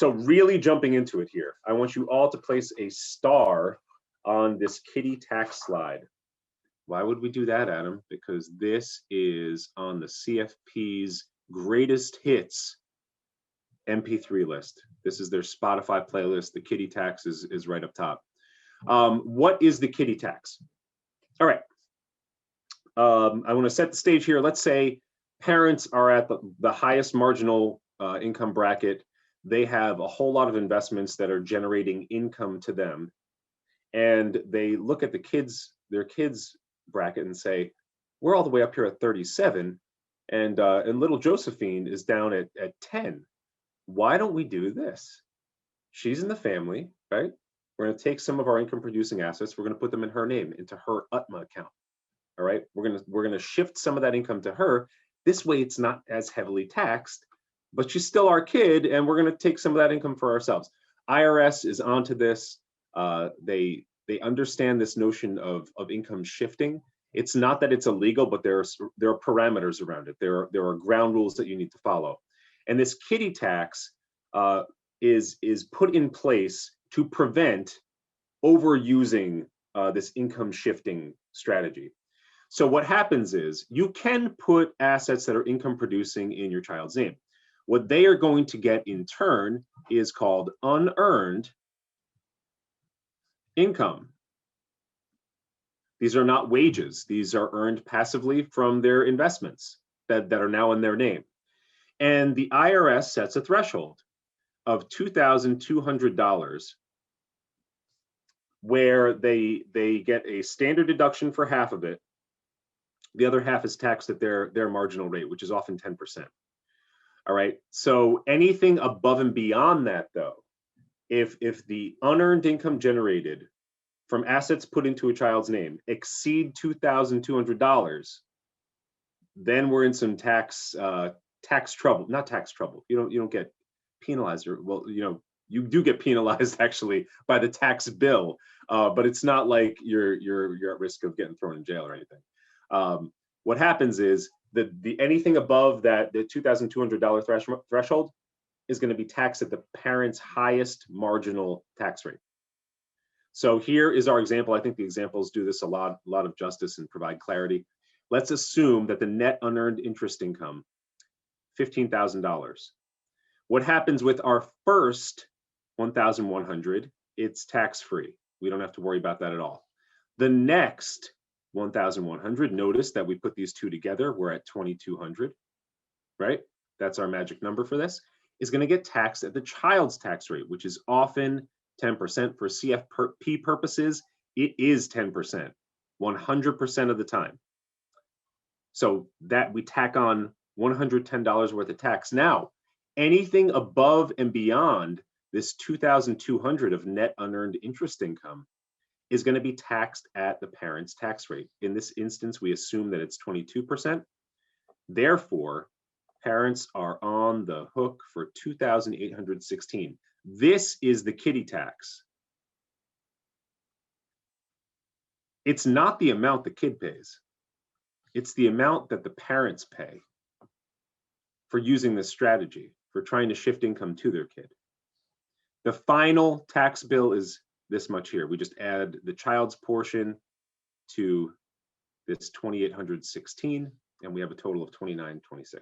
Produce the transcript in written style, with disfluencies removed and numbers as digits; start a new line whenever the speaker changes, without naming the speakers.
So really jumping into it here, I want you all to place a star on this Kiddie Tax slide. Why would we do that, Adam? Because this is on the CFP's greatest hits MP3 list. This is their Spotify playlist. The Kiddie Tax is right up top. What is the Kiddie Tax? All right. I want to set the stage here. Let's say parents are at the highest marginal income bracket. They have a whole lot of investments that are generating income to them. And they look at their kids bracket and say, we're all the way up here at 37 and little Josephine is down at 10. Why don't we do this? She's in the family, right? We're going to take some of our income producing assets. We're going to put them in her name, into her UTMA account. All right. We're going to shift some of that income to her. This way it's not as heavily taxed, but she's still our kid, and we're going to take some of that income for ourselves. IRS is onto this. They understand this notion of income shifting. It's not that it's illegal, but there are parameters around it. There are ground rules that you need to follow. And this Kiddie Tax is put in place to prevent overusing this income shifting strategy. So what happens is you can put assets that are income producing in your child's name. What they are going to get in turn is called unearned income. These are not wages. These are earned passively from their investments that are now in their name. And the IRS sets a threshold of $2,200 where they get a standard deduction for half of it. The other half is taxed at their marginal rate, which is often 10%. All right. So anything above and beyond that, though, if the unearned income generated from assets put into a child's name exceed $2,200, then we're in some tax trouble. Not tax trouble. You don't get penalized, or well, you do get penalized actually by the tax bill, but it's not like you're at risk of getting thrown in jail or anything. What happens is that anything above that, the $2,200 threshold, is going to be taxed at the parent's highest marginal tax rate. So here is our example. I think the examples do this a lot of justice and provide clarity. Let's assume that the net unearned interest income, $15,000. What happens with our first 1,100? It's tax-free. We don't have to worry about that at all. The next 1,100, notice that we put these two together, we're at 2,200, right? That's our magic number for this, is going to get taxed at the child's tax rate, which is often 10%. For CFP purposes, it is 10%, 100% of the time. So that we tack on $110 worth of tax. Now, anything above and beyond this 2,200 of net unearned interest income is going to be taxed at the parent's tax rate. In this instance, we assume that it's 22%. Therefore, parents are on the hook for $2,816. This is the Kiddie Tax. It's not the amount the kid pays. It's the amount that the parents pay for using this strategy, for trying to shift income to their kid. The final tax bill is this much here. We just add the child's portion to this 2,816, and we have a total of $2,926.